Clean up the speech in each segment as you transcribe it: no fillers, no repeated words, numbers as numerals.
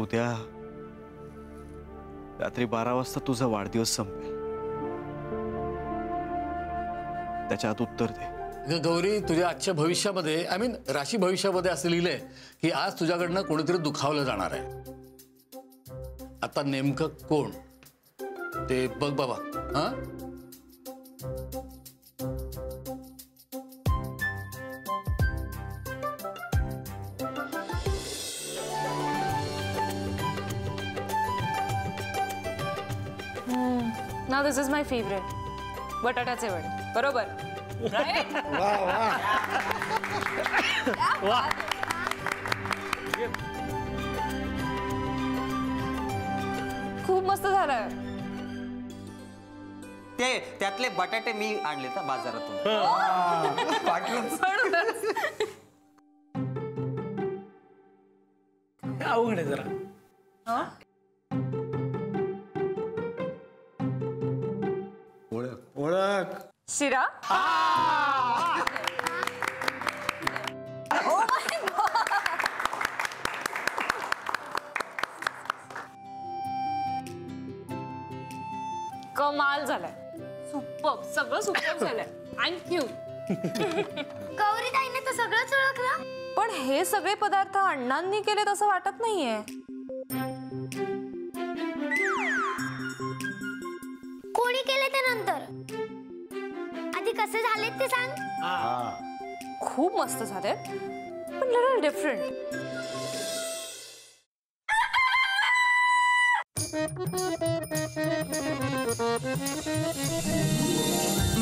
उद्या रात्री 12 वाजता तुझा वाढदिवस संपेल. त्याच्या आत उत्तर दे. गौरी, तुझ्या आजच्या भविष्यामध्ये आय मीन राशी भविष्यामध्ये असं लिहिलंय की आज तुझ्याकडनं कोणीतरी दुखावलं जाणार आहे. आता नेमकं कोण ते बघ बाबा. हा, Now this is my favorite. बटाट्याचे वडे. बरोबर. Right? वाह वाह वाह. खूप मस्त झालंय. ते त्यातले बटाटे मी आणले तर बाजारातून. अवघड आहे जरा. ओळख. शिरा. कमाल झालाय. सुपर, सगळं सुपर झालंय. थँक्यू. गौरी ताईने तर सगळंच ओळखलं. पण हे सगळे पदार्थ अण्णांनी केले तसं वाटत नाहीये. कोणी केले ते नंतर, आधी कसे झालेत ते सांग. खूप मस्त झाले, पण लिटल डिफरंट.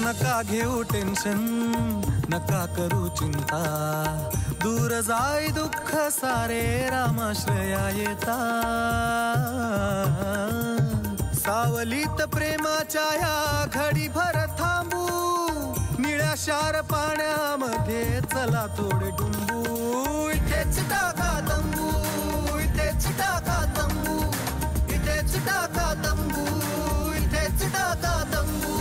नका घेऊ टेन्शन, नका करू चिंता, दूर जाई दुःख सारे रामाश्रया येता. सावलीत प्रेमाच्या या घडी भर थांबू, निळ्या शार पाण्यामध्ये चला थोडे डुंबू. इथेच टाका तंबू, इथेच टाका तंबू, इथेच टाका तंबू, इथेच टाका तंबू.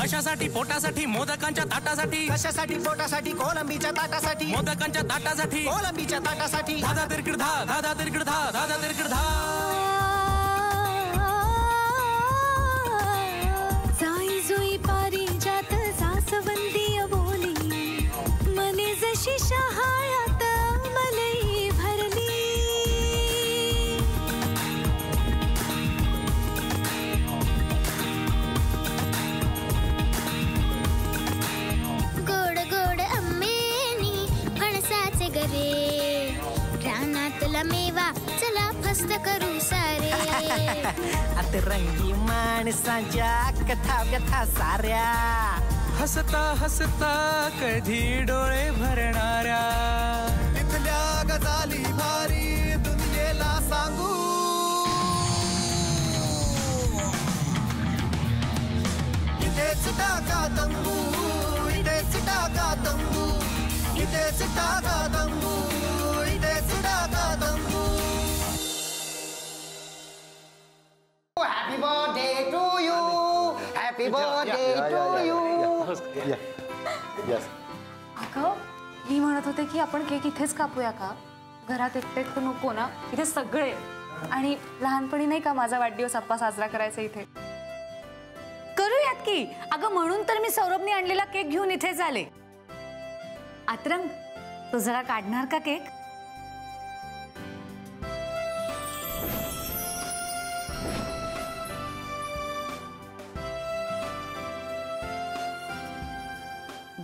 कशासाठी? पोटासाठी, मोदकांच्या ताटासाठी. कशासाठी? पोटासाठी, कोलंबीच्या ताटासाठी. मोदकांच्या ताटासाठी, कोलंबीच्या ताटासाठी. धादा तिरकिड धा, धादा तिरकिड धा, धादा तिरकिड धा. जाई जुई पारिजात सासवंती बोली, मने जशी शहाळ्यात मलई भरली. गोड गोड आंबेनी फणसाचे गरे, रानातला मेवा चला फस्त करू सारे. अतरंगी माणसांच्या कथा व्यथा साऱ्या, हसता हसता कधी डोळे भरणाऱ्या. इथल्या गजाली भारी दुनियेला सांगू. इथेच टाका तंबू, इथेच टाका तंबू, इथेच टाका तंबू, इथेच टाका तंबू. Happy birthday to you, happy birthday to you. अगं, मी म्हणत होते की आपण केक इथेच कापूया का? घरात एकटे तर नको ना, इथे सगळे. आणि लहानपणी नाही का माझा वाढदिवस आप्पा साजरा करायचा इथे. करूयात की. अगं म्हणून तर मी सौरभने आणलेला केक घेऊन इथेच आले. आतरंग, तू जरा काढणार का केक?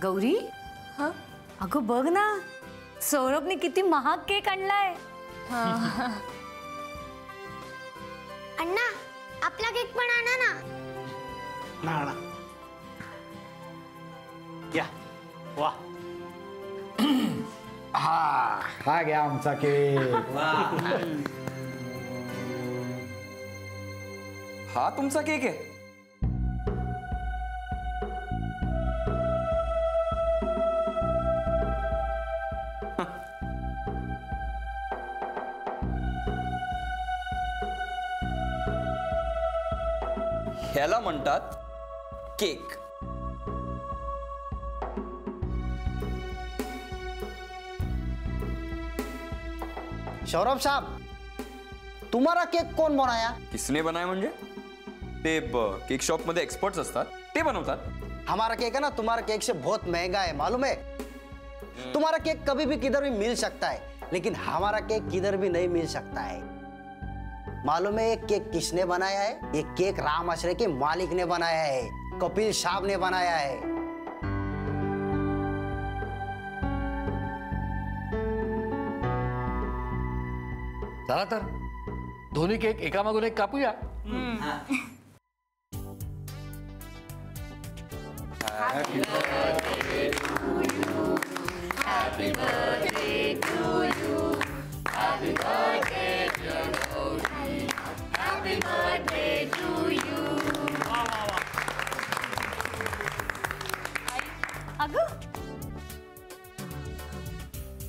गौरी, अगं बघ ना, सौरभने किती महाग केक आणलाय. अण्णा, आपला केक पण आणा ना. ना या. वा. हा घ्या आमचा केक. हा तुमचा केक आहे? ह्याला म्हणतात केक. सौरभ साहब, तुम्हारा केक कौन बनाया? किसने बनाया म्हणजे ते केक शॉप मध्ये एक्सपर्ट्स असतात ते बनवतात. हमारा केक है ना तुम्हारा केक से बहुत महंगा है मालूम है. तुम्हारा केक कभी भी किधर भी मिल सकता है, लेकिन हमारा केक किधर भी नहीं मिल सकता है. मालूम है ये केक किसने बनाया है? ये केक राम आश्रय के मालिक ने बनाया है, कपिल साहब ने बनाया है. चला तर दोन्ही केक एकामागून एक कापूया. अगं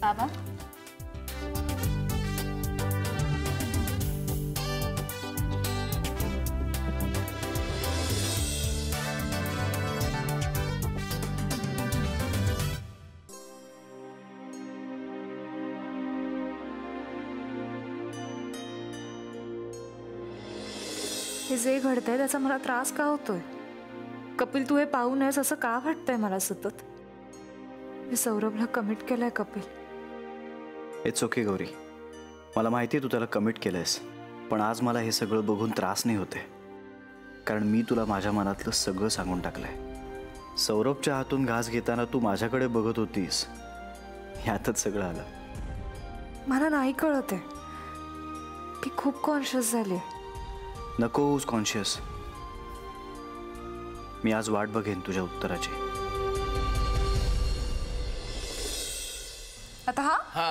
बाबा हे जे घडतंय त्याचा मला त्रास का होतोय? कपिल तू हे पाहू नयेस असं का वाटतंय मला सतत? मी सौरभला कमिट केलंय कपिल. इट्स ओके गौरी, मला माहिती आहे तू त्याला कमिट केलंयस, पण आज मला हे सगळं बघून त्रास नाही होते, कारण मी तुला माझ्या मनातलं सगळं सांगून टाकलंय. सौरभच्या हातून घास घेताना तू माझ्याकडे बघत होतीस, ह्यातच सगळं आलं. मला नाही कळत आहे, मी खूप कॉन्शियस झाले. नको होऊस कॉन्शियस. मी आज वाट बघेन तुझ्या उत्तराची. आता हा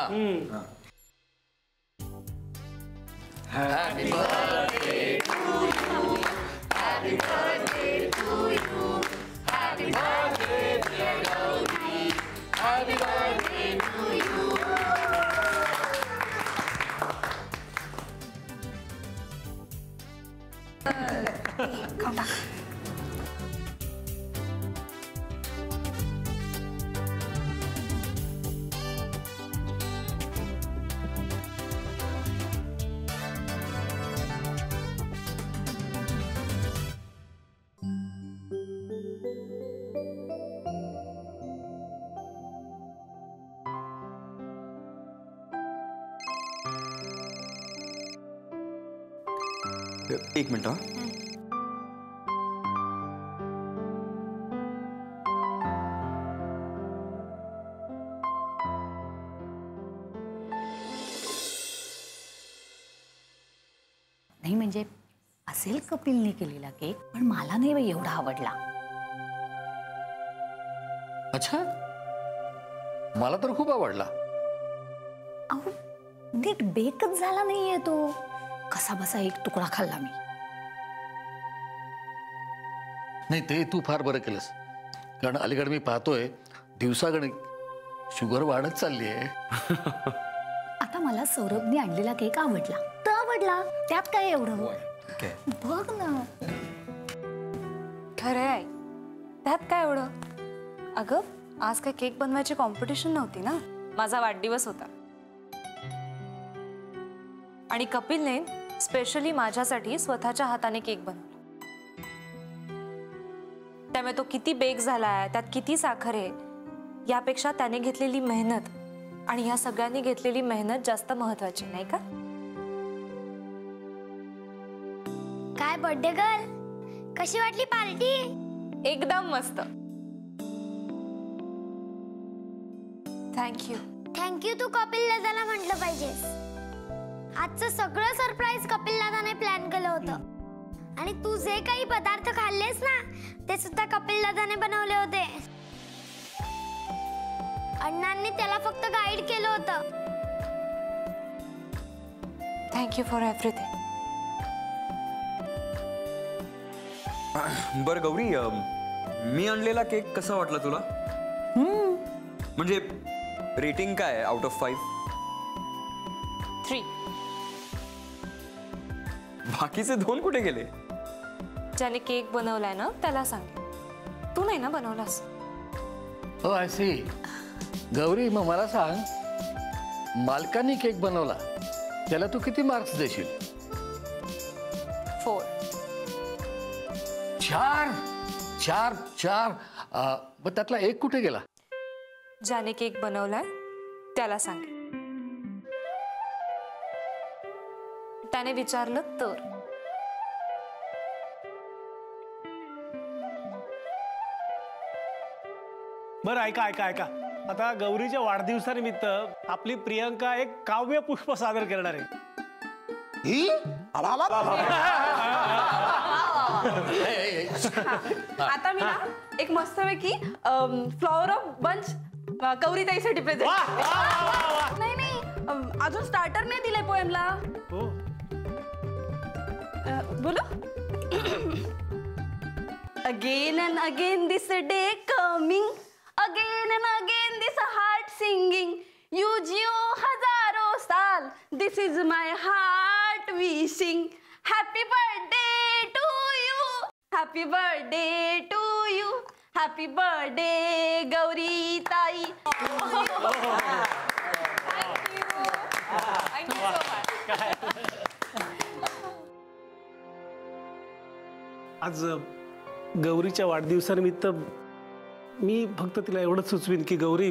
एक मिनिट. नाही म्हणजे असेल कपिलने केलेला केक, पण मला नाही बाई एवढा आवडला. अच्छा, मला तर खूप आवडला. अहो नीट बेकच झाला नाहीये तो. कसा बसा एक तुकडा खाल्ला मी. नाही ते तू फार बरं केलंस, कारण अलीकडे मी पाहतोय दिवसागणिक शुगर वाढत चालली आहे. आता मला सौरभने आणलेला केक आवडला तर आवडला, त्यात काय एवढं? बघ ना. खरं आहे, त्यात काय एवढं? अगं आज काय केक बनवायची कॉम्पिटिशन नव्हती ना, माझा वाढदिवस होता आणि कपिलने स्पेशली माझ्यासाठी स्वतःच्या हाताने केक बनवला. त्यामुळे तो किती बेक झालाय, त्यात किती साखर आहे, यापेक्षा त्याने घेतलेली मेहनत आणि ह्या सगळ्यांनी घेतलेली मेहनत जास्त महत्वाची, नाही का? काय बर्थडे गर्ल, कशी वाटली पार्टी? एकदम मस्त. थँक्यू. थँक्यू तू कपिल दादाला म्हटलं पाहिजेस. आजचं सगळं सरप्राईज कपिल दादाने प्लॅन केलं होतं, आणि तू जे काही पदार्थ खाल्लेस ना ते सुद्धा कपिल दादाने बनवले होते. अण्णांनी त्याला फक्त गाईड केलं होतं. Thank you for everything. बरं गौरी, मी आणलेला केक कसा वाटला तुला? म्हणजे रेटिंग काय आहे आउट ऑफ 5? 3. बाकीचे 2 कुठे गेले? ज्याने केक बनवलाय ना त्याला सांग, तू नाही ना बनवलास. हो आय सी. गौरी, मग मला सांग, मालकांनी केक बनवला त्याला तू किती मार्क्स देशील? 4 4 4 मग त्यातला एक कुठे गेला? ज्याने केक बनवलाय त्याला सांग. त्याने विचारलं तर. बरं ऐका ऐका ऐका, आता गौरीच्या वाढदिवसानिमित्त आपली प्रियंका एक काव्य पुष्प सादर करणार आहे. आता मी ना एक मस्तपैकी फ्लॉवर ऑफ बंच गौरीताईसाठी प्रेझेंट. नाही नाही, अजून स्टार्टर नाही दिलंय पोएमला. बोलो. Again and again this day coming, again and again this heart singing, you जिओ हजारो साल, this is my heart wishing, happy birthday to you, happy birthday to you, happy birthday Gauri tai. आज गौरीच्या वाढदिवसानिमित्त मी फक्त तिला एवढंच सुचवीन की गौरी,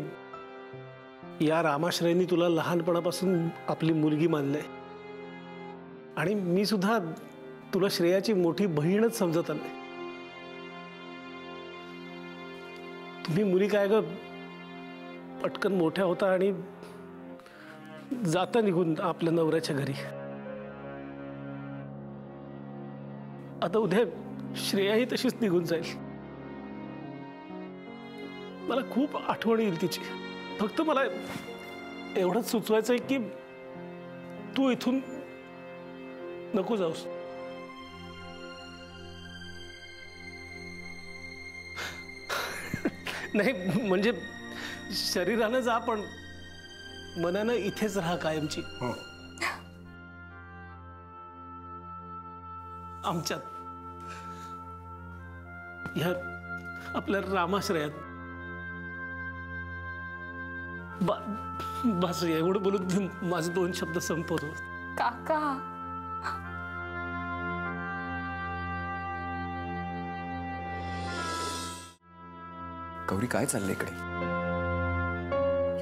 या रामाश्रयनी तुला लहानपणापासून आपली मुलगी मानलंय आणि मी सुद्धा तुला श्रेयाची मोठी बहीणच समजत आलोय. तुम्ही मुली काय ग पटकन मोठ्या होता आणि जाता निघून आपल्या नवऱ्याच्या घरी. आता उद्या श्रेयाही तशीच निघून जाईल. मला खूप आठवण येईल तिची. फक्त मला एवढंच सुचवायचं आहे की तू इथून नको जाऊस. नाही म्हणजे शरीरानं जा पण मनानं इथेच राहा कायमची. आमच्यात, ह्या आपल्या रामाश्रयात. बस एवढं बोलून माझे 2 शब्द संपवतो. काका गौरी काय चाललंय इकडे?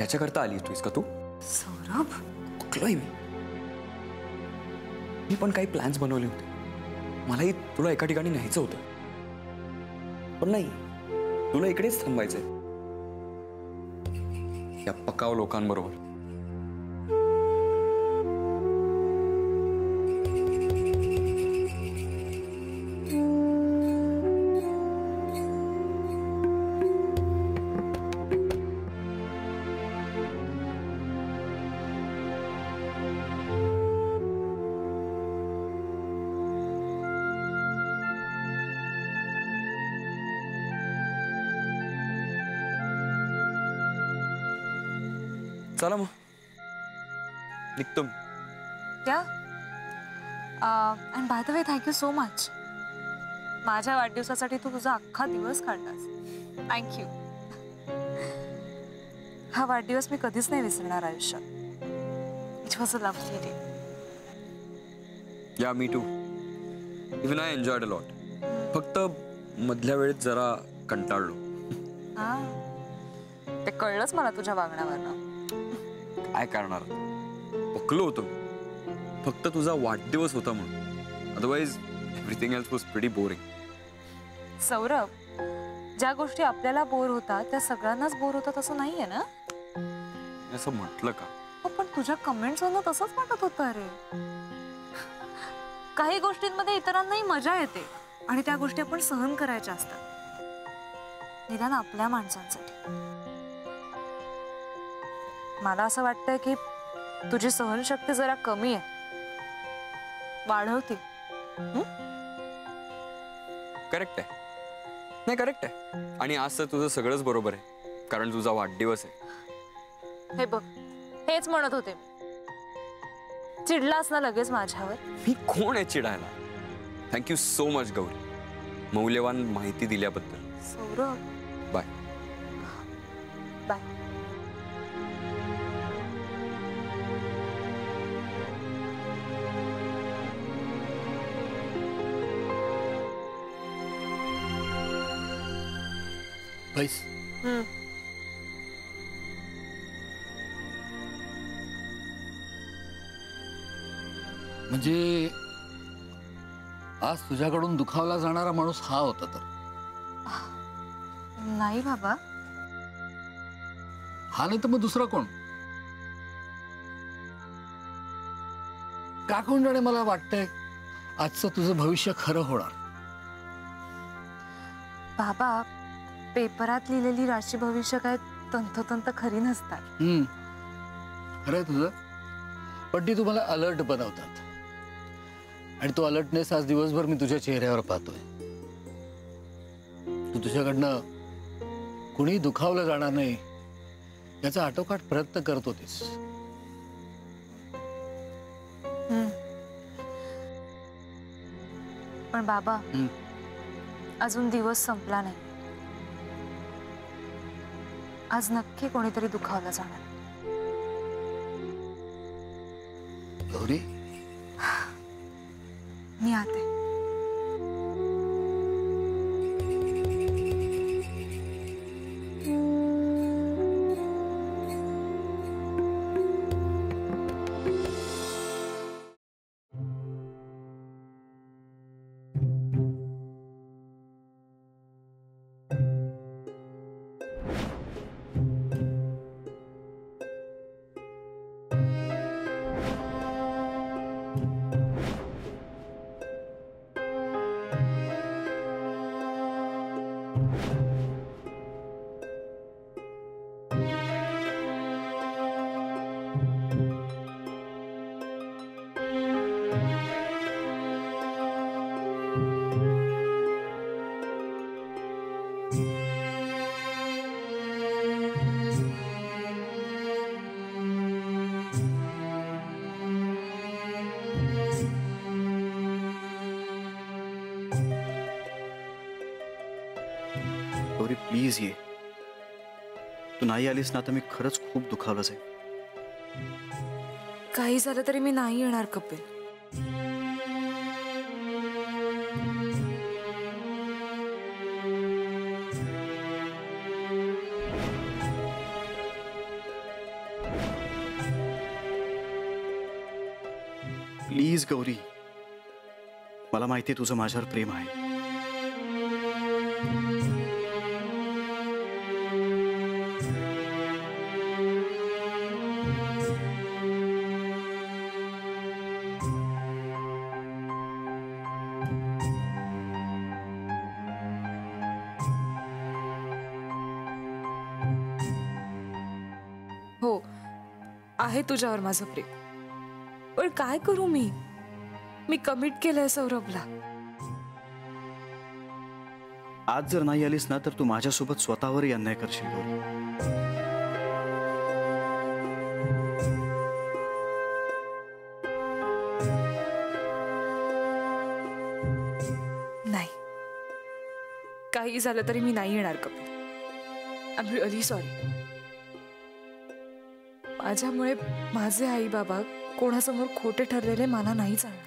याच्याकरता आली तू का तू? सौरभ, चुकलोय मी पण काही प्लॅन्स बनवले होते. मलाही तुला एका ठिकाणी न्यायचं होतं पण नाही, तुला इकडेच थांबायचंय या पकाव लोकांबरोबर. चला मग निघतो. या and by the way thank you so much. माझ्या वाढदिवसासाठी तू तुझा अख्खा दिवस काढलास. थँक्यू. हा वाढदिवस मी कधीच नाही विसरणार आयुष्यात. It was a lovely day. Yeah me too. Even I enjoyed a lot. फक्त मधल्या वेळेत जरा कंटाळलो. हा, ते कळलंच मला तुझ्या वागण्यावरनं. काय करणार, पकलो होतो. फक्त तुझा वाढदिवस होता म्हणून. Otherwise everything else was pretty boring. Saurabh, ज्या गोष्टी आपल्याला बोर होतात त्या सगळ्यांनाच बोर होतात असं नाहीये ना? असं म्हटलं का? हो, पण तुझ्या कमेंट्स वरून तसंच वाटत होतं. अरे काही गोष्टींमध्ये इतरांनाही मजा येते आणि त्या गोष्टी आपण सहन करायच्या असतात, निदान आपल्या माणसांसाठी. मला असं वाटतंय की तुझी सहनशक्ती जरा कमी आहे. वाढवते. करेक्ट आहे. नाही करेक्ट आहे. आणि आज तर तुझं सगळंच बरोबर आहे कारण तुझा वाढदिवस आहे. हे बघ, हेच म्हणत होते. चिडलास ना लगेच माझ्यावर? मी कोण आहे चिडायला? थँक्यू सो मच गौरी, मौल्यवान माहिती दिल्याबद्दल. सौरभ, बाय. बाय. बैस. म्हणजे आज तुझ्याकडून दुखावला जाणारा माणूस हा होता तर? नाही बाबा. हा नाही तर मग दुसरा कोण? का कोण जाणे, मला वाटतंय आजचं तुझं भविष्य खरं होणार. बाबा, पेपरात लिहिलेली राशी भविष्य काय तंतोतंत खरी नसतात. खरंय तुझं, पण ती तुम्हाला अलर्ट बनवतात. आणि तो अलर्टनेस आज दिवसभर मी तुझ्या चेहऱ्यावर पाहतोय. तू तुझ्याकडनं कुणी दुखावलं जाणार नाही याचा आटोकाट प्रयत्न करत होतीस. पण बाबा, अजून दिवस संपला नाही. आज नक्की कोणीतरी दुखावलं जाणार. गौरी, मी आते. गौरी प्लीज ये. तू नाही आलीस ना तर मी खरंच खूप दुखावलं जाईल. काही झालं तरी मी नाही येणार कपिल. प्लीज गौरी, मला माहिती आहे तुझं माझ्यावर प्रेम आहे. हो, आहे तुझ्यावर माझं प्रेम. पण काय करू मी? मी कमिट केलंय सौरभला. आज जर नाही आलीस ना तर तू माझ्यासोबत स्वतःवरही अन्याय करशील गौरी. नाही, काही झालं तरी मी नाही येणार Kapil. I am really sorry. माझ्यामुळे माझे आई बाबा कोणासमोर खोटे ठरलेले मला नाही चालणार.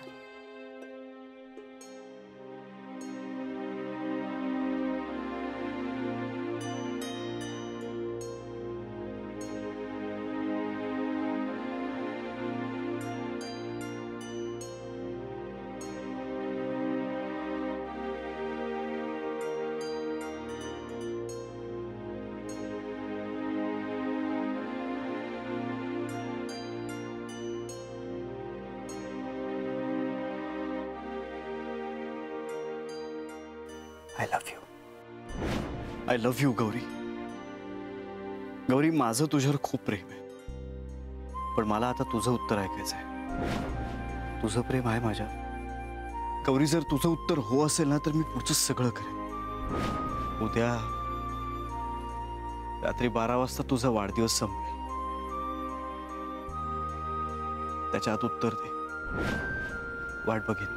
I love you Gauri. Gauri, माझं तुझ्यावर खूप प्रेम आहे. पण मला आता तुझं उत्तर ऐकायचं आहे. तुझं प्रेम आहे माझ्या गौरी. जर तुझं उत्तर हो असेल ना तर मी पुढचं सगळं करेन. उद्या रात्री 12 वाजता तुझा वाढदिवस संपेल. त्याच्या आत उत्तर दे. वाट बघेन.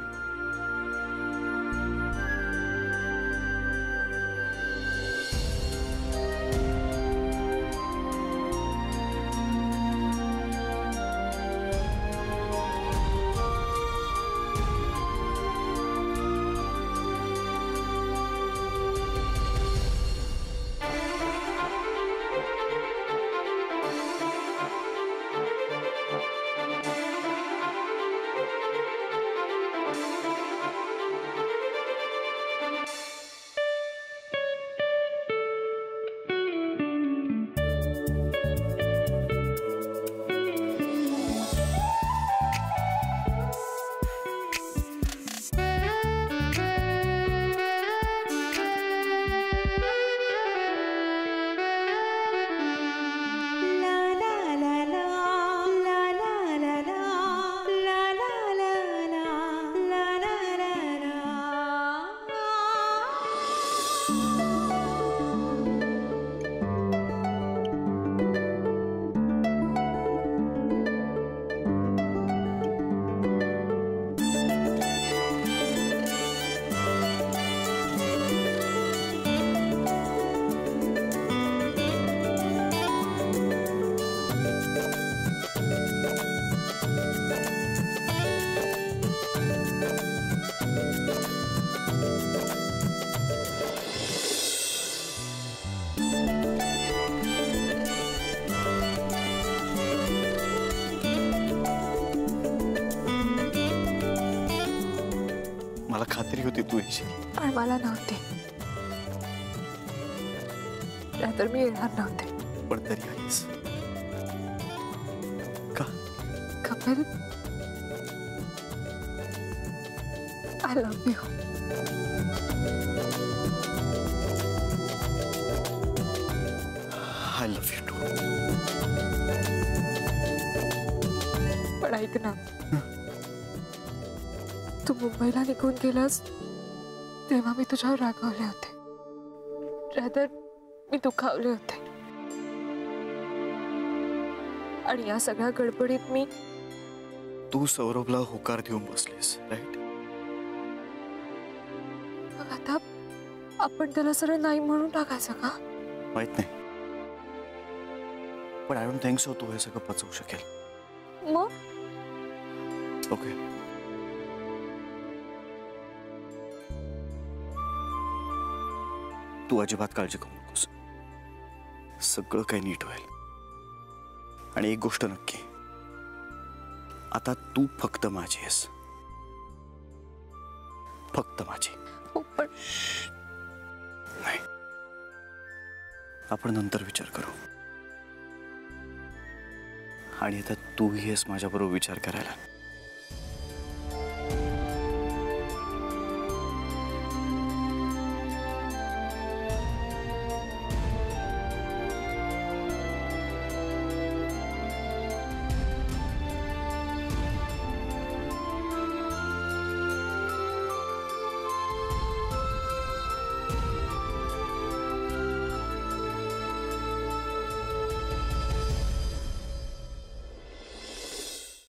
मला खात्री होती तू येशील. पण मला नव्हती. नाहीतर मी येणार नव्हते. पण तरी आलीस का? Kapil, I love you. I love you too. पण ऐक ना, तू मुंबईला निघून गेलास तेव्हा मी तुझ्यावर रागवले होते. रादर मी दुखावले होते. आणि या सगळ्या गडबडीत मी तू सौरभला होकार देऊन बसलीस, राईट? मग आता आपण त्याला सरळ नाही म्हणून टाकायचं का? माहित नाही, पण आय डोंट थिंक सो तू हे सगळं पचवू शकेल. मग ओके, तू अजिबात काळजी करू नकोस. सगळं काही नीट होईल. आणि एक गोष्ट नक्की, आता तू फक्त माझी आहेस, फक्त माझी. पण नाही, आपण नंतर विचार करू. आणि आता तूही आहेस माझ्याबरोबर विचार करायला.